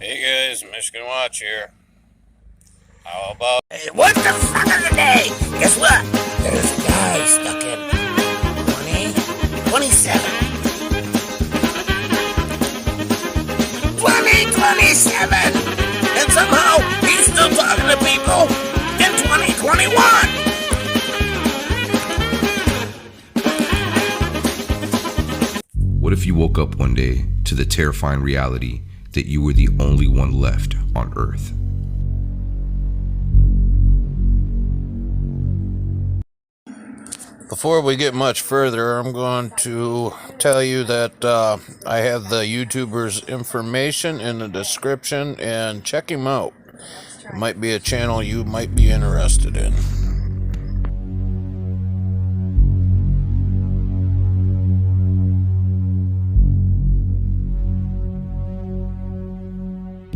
Hey guys, Michigan Watch here. How about... Hey, what the fuck of the day? Guess what? There's a guy stuck in 2027. 2027! And somehow he's still talking to people in 2021! What if you woke up one day to the terrifying reality that you were the only one left on Earth? Before we get much further, I'm going to tell you that I have the YouTuber's information in the description, and check him out. It might be a channel you might be interested in.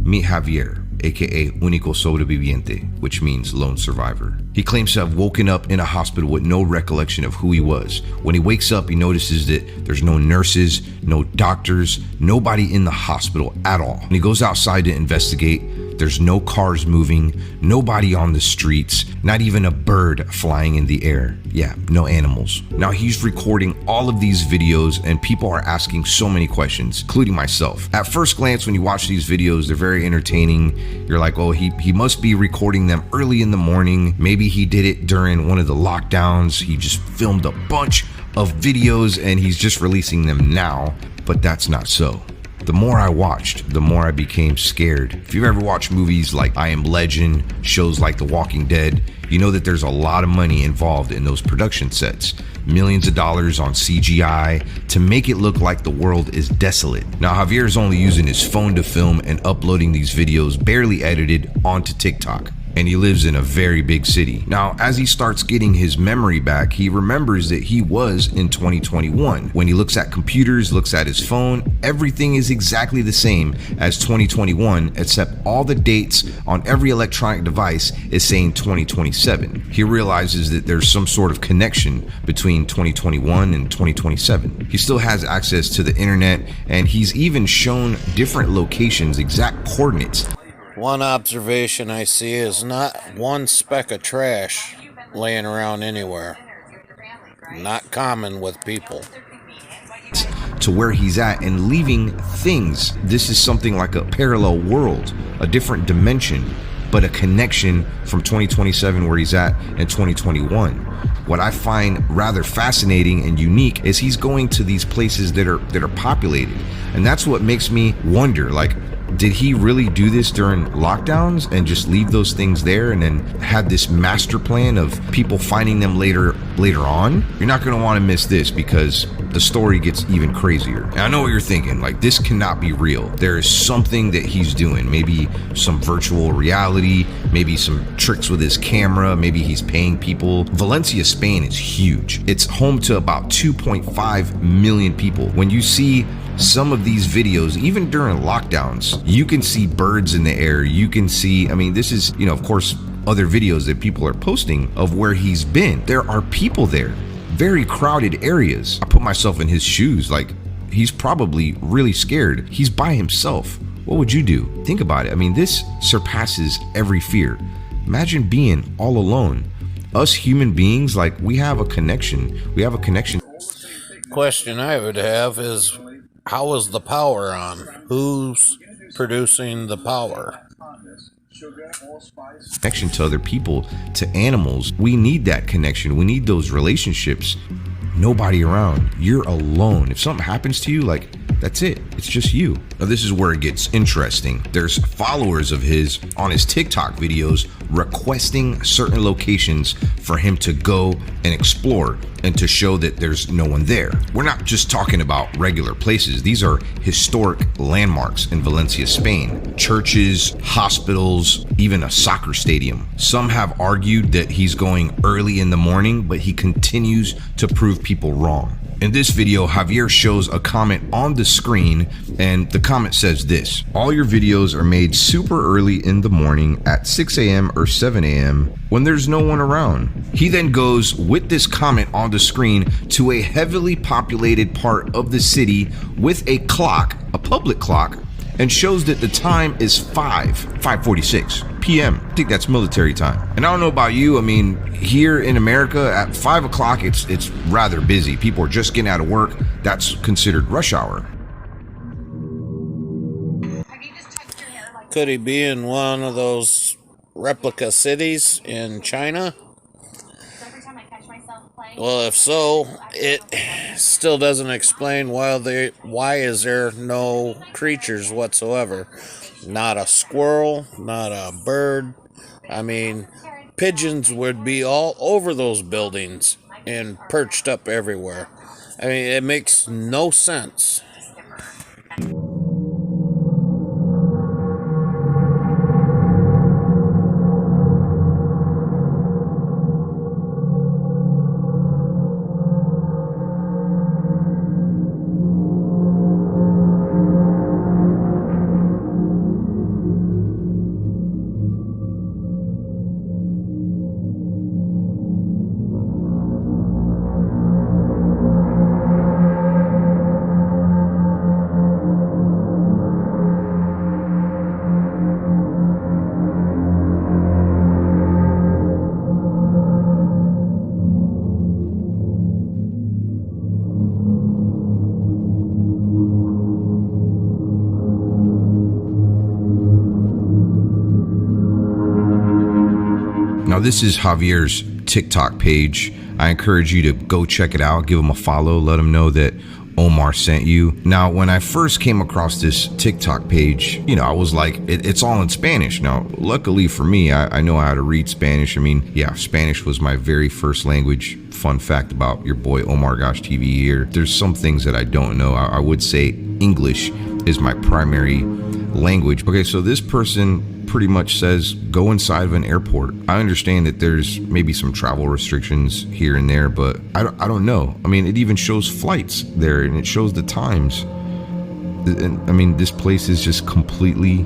Meet Javier, aka Único Sobreviviente, which means lone survivor. He claims to have woken up in a hospital with no recollection of who he was. When he wakes up, he notices that there's no nurses, no doctors, nobody in the hospital at all. When he goes outside to investigate, there's no cars moving, nobody on the streets, not even a bird flying in the air. Yeah, no animals. Now he's recording all of these videos and people are asking so many questions, including myself. At first glance, when you watch these videos, they're very entertaining. You're like, oh, he must be recording them early in the morning. Maybe he did it during one of the lockdowns. He just filmed a bunch of videos and he's just releasing them now, but that's not so. The more I watched, the more I became scared. If you've ever watched movies like I Am Legend, shows like The Walking Dead, you know that there's a lot of money involved in those production sets. Millions of dollars on CGI to make it look like the world is desolate. Now Javier is only using his phone to film and uploading these videos barely edited onto TikTok. And he lives in a very big city. Now, as he starts getting his memory back, he remembers that he was in 2021. When he looks at computers, looks at his phone, everything is exactly the same as 2021, except all the dates on every electronic device is saying 2027. He realizes that there's some sort of connection between 2021 and 2027. He still has access to the internet, and he's even shown different locations, exact coordinates. One observation I see is not one speck of trash laying around anywhere. Not common with people. To where he's at and leaving things. This is something like a parallel world, a different dimension, but a connection from 2027 where he's at and 2021. What I find rather fascinating and unique is he's going to these places that are populated. And that's what makes me wonder, like, did he really do this during lockdowns and just leave those things there and then had this master plan of people finding them later on? You're not going to want to miss this because the story gets even crazier. And I know what you're thinking, like, this cannot be real. There is something that he's doing, maybe some virtual reality, maybe some tricks with his camera, maybe he's paying people. Valencia, Spain is huge. It's home to about 2.5 million people. When you see some of these videos, even during lockdowns, you can see birds in the air. You can see, I mean, this is, you know, of course, other videos that people are posting of where he's been. There are people there, very crowded areas. I put myself in his shoes, like, he's probably really scared. He's by himself. What would you do? Think about it. I mean, this surpasses every fear. Imagine being all alone. Us human beings, like, we have a connection. We have a connection. Question I would have is, how is the power on? Who's producing the power? Connection to other people, to animals. We need that connection. We need those relationships. Nobody around. You're alone. If something happens to you, like, that's it. It's just you. Now, this is where it gets interesting. There's followers of his on his TikTok videos requesting certain locations for him to go and explore and to show that there's no one there. We're not just talking about regular places. These are historic landmarks in Valencia, Spain. Churches, hospitals, even a soccer stadium. Some have argued that he's going early in the morning, but he continues to prove people wrong. In this video, Javier shows a comment on the screen, and the comment says this: all your videos are made super early in the morning at 6 a.m. or 7 a.m. when there's no one around. He then goes with this comment on the screen to a heavily populated part of the city with a clock, a public clock, and shows that the time is 5:46 p.m. I think that's military time. And I don't know about you, I mean, here in America at 5 o'clock, it's rather busy. People are just getting out of work. That's considered rush hour. Could he be in one of those replica cities in China? Well, if so, it still doesn't explain why is there no creatures whatsoever. Not a squirrel, not a bird. I mean, pigeons would be all over those buildings and perched up everywhere. I mean, it makes no sense. Now, this is Javier's TikTok page. I encourage you to go check it out, give him a follow, let him know that Omar sent you. Now, when I first came across this TikTok page, I was like, it's all in Spanish. Now, luckily for me, I know how to read Spanish. I mean, yeah, Spanish was my very first language. Fun fact about your boy Omar Gosh TV here. There's some things that I don't know. I would say English is my primary language. Okay, so this person pretty much says go inside of an airport. I understand that there's maybe some travel restrictions here and there, but I don't know. I mean, it even shows flights there and it shows the times. And I mean, this place is just completely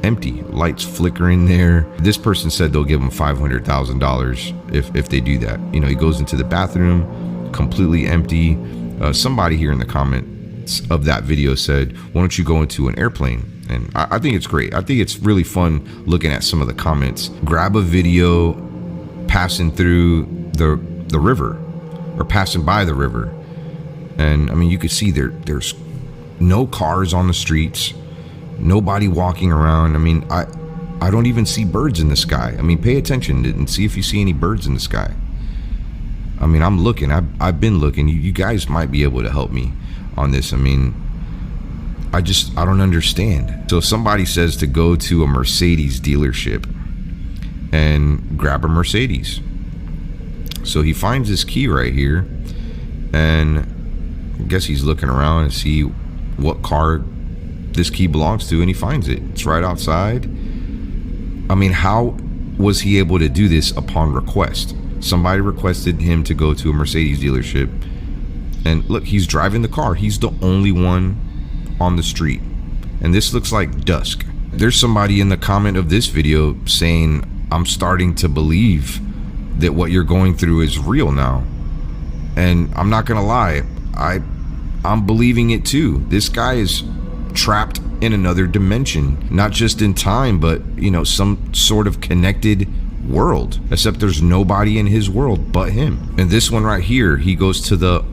empty. Lights flickering there. This person said they'll give him $500,000 if they do that. He goes into the bathroom, completely empty. Somebody here in the comments of that video said, why don't you go into an airplane? And I think it's great. I think it's really fun looking at some of the comments. Grab a video passing through the river or passing by the river. And I mean, you could see there's no cars on the streets, nobody walking around. I mean, I don't even see birds in the sky. I mean, pay attention and see if you see any birds in the sky. I mean, I'm looking. I've been looking. You guys might be able to help me on this. I mean, I don't understand. So somebody says to go to a Mercedes dealership and grab a Mercedes. So he finds this key right here, and I guess he's looking around and see what car this key belongs to, and he finds it. It's right outside. I mean, how was he able to do this upon request? Somebody requested him to go to a Mercedes dealership, and look, he's driving the car. He's the only one on the street, and this looks like dusk. There's somebody in the comment of this video saying, I'm starting to believe that what you're going through is real now. And I'm not gonna lie, I'm believing it too. This guy is trapped in another dimension, not just in time, but some sort of connected world, except there's nobody in his world but him. And this one right here, he goes to the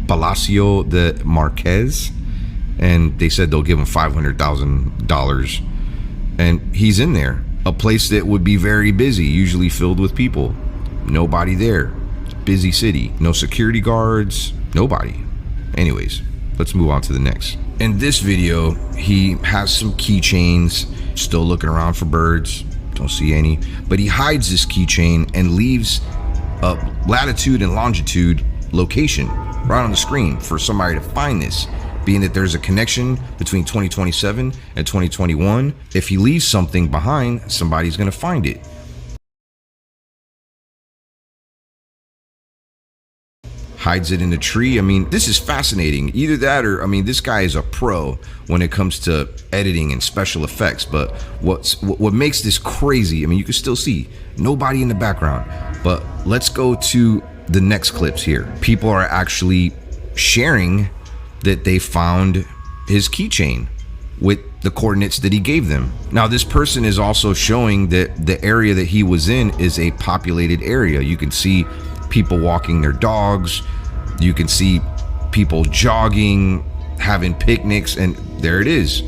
Palacio de Marquez, and they said they'll give him $500,000, and he's in there, a place that would be very busy, usually filled with people. Nobody there. It's a busy city. No security guards, nobody. Anyways, let's move on to the next. In this video, he has some keychains, still looking around for birds, don't see any, but he hides this keychain and leaves a latitude and longitude location right on the screen for somebody to find this. Being that there's a connection between 2027 and 2021, if he leaves something behind, somebody's going to find it. Hides it in the tree. I mean, this is fascinating. Either that or, I mean, this guy is a pro when it comes to editing and special effects. But what makes this crazy, I mean, you can still see nobody in the background. But let's go to the next clips here. People are actually sharing that they found his keychain with the coordinates that he gave them. Now, this person is also showing that the area that he was in is a populated area. You can see people walking their dogs. You can see people jogging, having picnics, and there it is.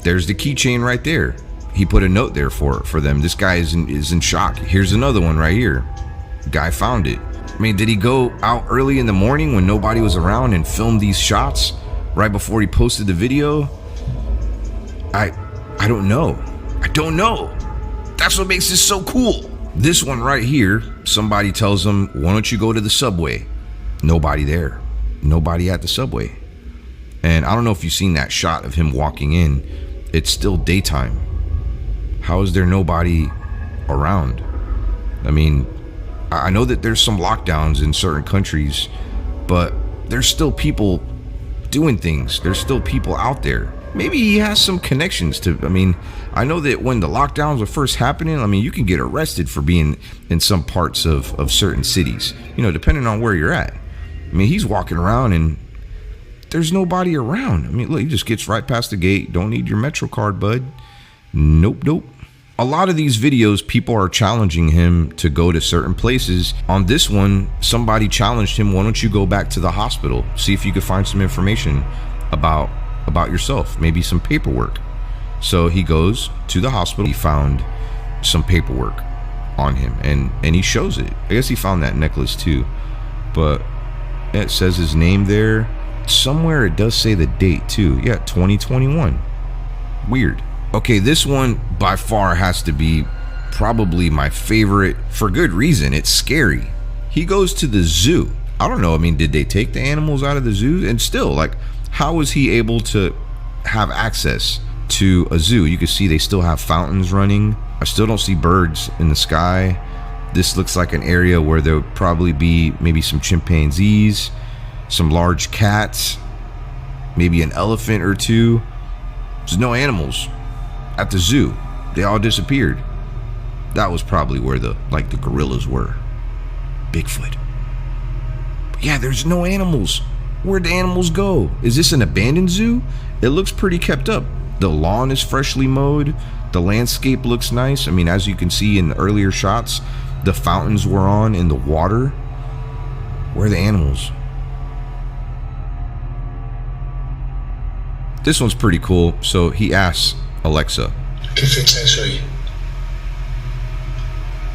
There's the keychain right there. He put a note there for them. This guy is in shock. Here's another one right here. Guy found it. I mean, did he go out early in the morning when nobody was around and film these shots right before he posted the video? I don't know. I don't know. That's what makes this so cool. This one right here, somebody tells him, why don't you go to the subway? Nobody there. Nobody at the subway. And I don't know if you've seen that shot of him walking in. It's still daytime. How is there nobody around? I mean, I know that there's some lockdowns in certain countries, but there's still people doing things. There's still people out there. Maybe he has some connections to, I mean, I know that when the lockdowns were first happening, I mean, you can get arrested for being in some parts of certain cities, you know, depending on where you're at. I mean, he's walking around and there's nobody around. I mean, look, he just gets right past the gate. Don't need your Metro card, bud. Nope. A lot of these videos, people are challenging him to go to certain places. On this one, somebody challenged him, why don't you go back to the hospital? See if you could find some information about yourself, maybe some paperwork. So he goes to the hospital. He found some paperwork on him and he shows it. I guess he found that necklace too, but it says his name there. Somewhere it does say the date too. Yeah, 2021. Weird. Okay, this one by far has to be probably my favorite for good reason. It's scary. He goes to the zoo. I don't know. I mean, did they take the animals out of the zoo? And still, like, how was he able to have access to a zoo? You can see they still have fountains running. I still don't see birds in the sky. This looks like an area where there would probably be maybe some chimpanzees, some large cats, maybe an elephant or two. There's no animals at the zoo. They all disappeared. That was probably where the gorillas were. Bigfoot. But yeah, there's no animals. Where'd the animals go? Is this an abandoned zoo? It looks pretty kept up. The lawn is freshly mowed. The landscape looks nice. I mean, as you can see in the earlier shots, the fountains were on in the water. Where are the animals? This one's pretty cool. So he asks Alexa, ¿Qué fecha es hoy?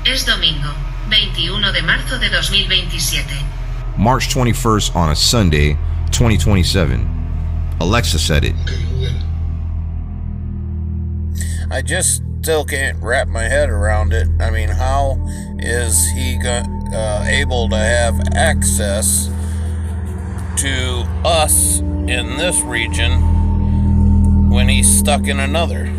Es domingo, 21 de marzo de 2027. March 21st on a Sunday, 2027. Alexa said it. Okay, Google. I just still can't wrap my head around it. I mean, how is he able to have access to us in this region when he's stuck in another?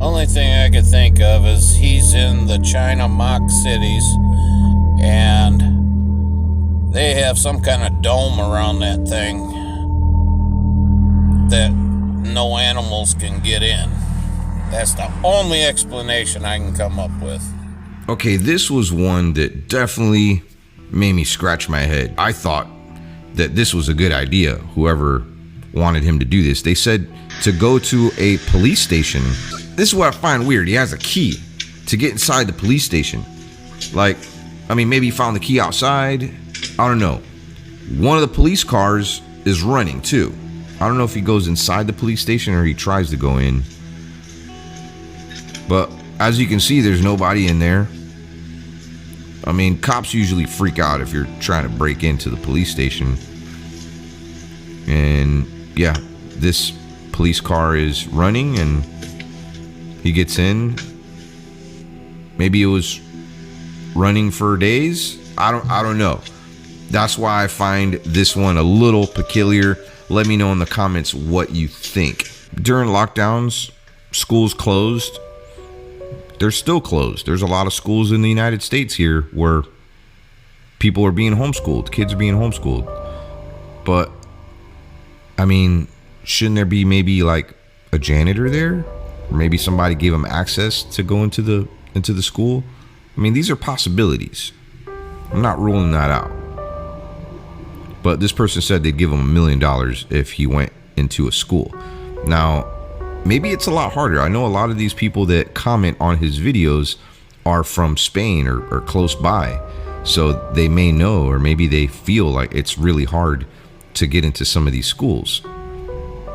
Only thing I could think of is he's in the China mock cities and they have some kind of dome around that thing that no animals can get in. That's the only explanation I can come up with. Okay, this was one that definitely made me scratch my head. I thought that this was a good idea, whoever wanted him to do this. They said to go to a police station. This is what I find weird. He has a key to get inside the police station. Like, I mean, maybe he found the key outside. I don't know. One of the police cars is running too. I don't know if he goes inside the police station or he tries to go in. But as you can see, there's nobody in there. I mean, cops usually freak out if you're trying to break into the police station. And yeah, this police car is running and he gets in. Maybe it was running for days. I don't know. That's why I find this one a little peculiar. Let me know in the comments what you think. During lockdowns, schools closed. They're still closed. There's a lot of schools in the United States here where people are being homeschooled. Kids are being homeschooled. But, I mean, shouldn't there be maybe like a janitor there? Or maybe somebody gave them access to go into the school? I mean, these are possibilities. I'm not ruling that out. But this person said they'd give him $1 million if he went into a school. Now, maybe it's a lot harder. I know a lot of these people that comment on his videos are from Spain or close by. So they may know, or maybe they feel like it's really hard to get into some of these schools.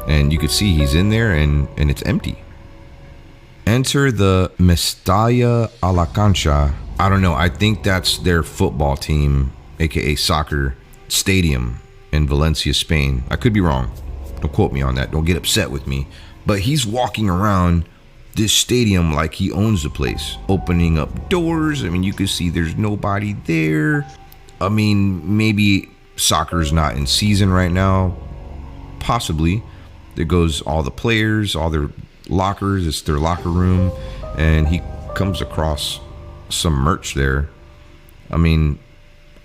And you could see he's in there and it's empty. Enter the Mestalla a la Cancha. I don't know. I think that's their football team, aka soccer stadium in Valencia, Spain. I could be wrong. Don't quote me on that. Don't get upset with me. But he's walking around this stadium like he owns the place, opening up doors. I mean, you can see there's nobody there. I mean, maybe soccer's not in season right now. Possibly. There goes all the players, all their lockers. It's their locker room. And he comes across some merch there. I mean,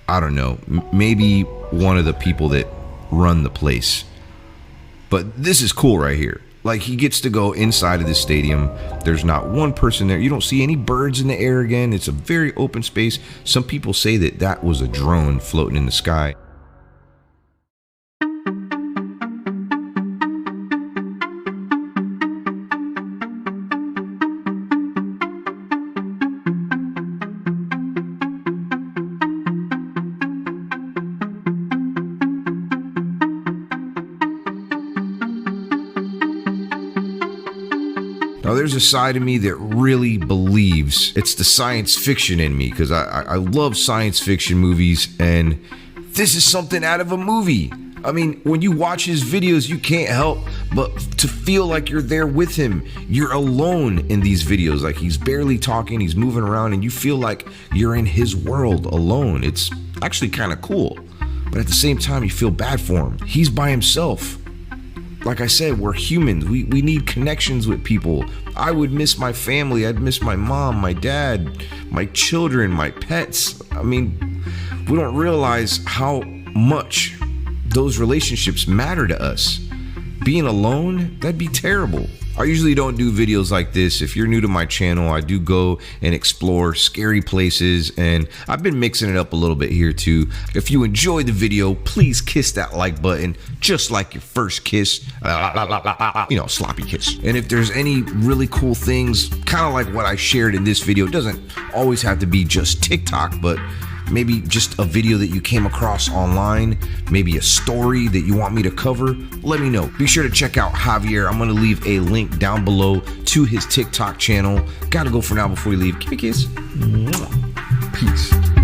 I don't know. Maybe one of the people that run the place. But this is cool right here. Like, he gets to go inside of the stadium. There's not one person there. You don't see any birds in the air again. It's a very open space. Some people say that that was a drone floating in the sky. Now, there's a side of me that really believes it's the science fiction in me, because I love science fiction movies, and this is something out of a movie. I mean, when you watch his videos, you can't help but to feel like you're there with him. You're alone in these videos. Like, he's barely talking, he's moving around, and you feel like you're in his world alone. It's actually kind of cool. But at the same time, you feel bad for him. He's by himself. Like I said, we're humans. We need connections with people. I would miss my family. I'd miss my mom, my dad, my children, my pets. I mean, we don't realize how much those relationships matter to us. Being alone, that'd be terrible. I usually don't do videos like this. If you're new to my channel, I do go and explore scary places, and I've been mixing it up a little bit here too. If you enjoyed the video, please kiss that like button, just like your first kiss, you know, sloppy kiss. And if there's any really cool things, kind of like what I shared in this video, it doesn't always have to be just TikTok, but maybe just a video that you came across online, maybe a story that you want me to cover, let me know. Be sure to check out Javier. I'm gonna leave a link down below to his TikTok channel. Gotta go for now before we leave. Give me a kiss. Peace.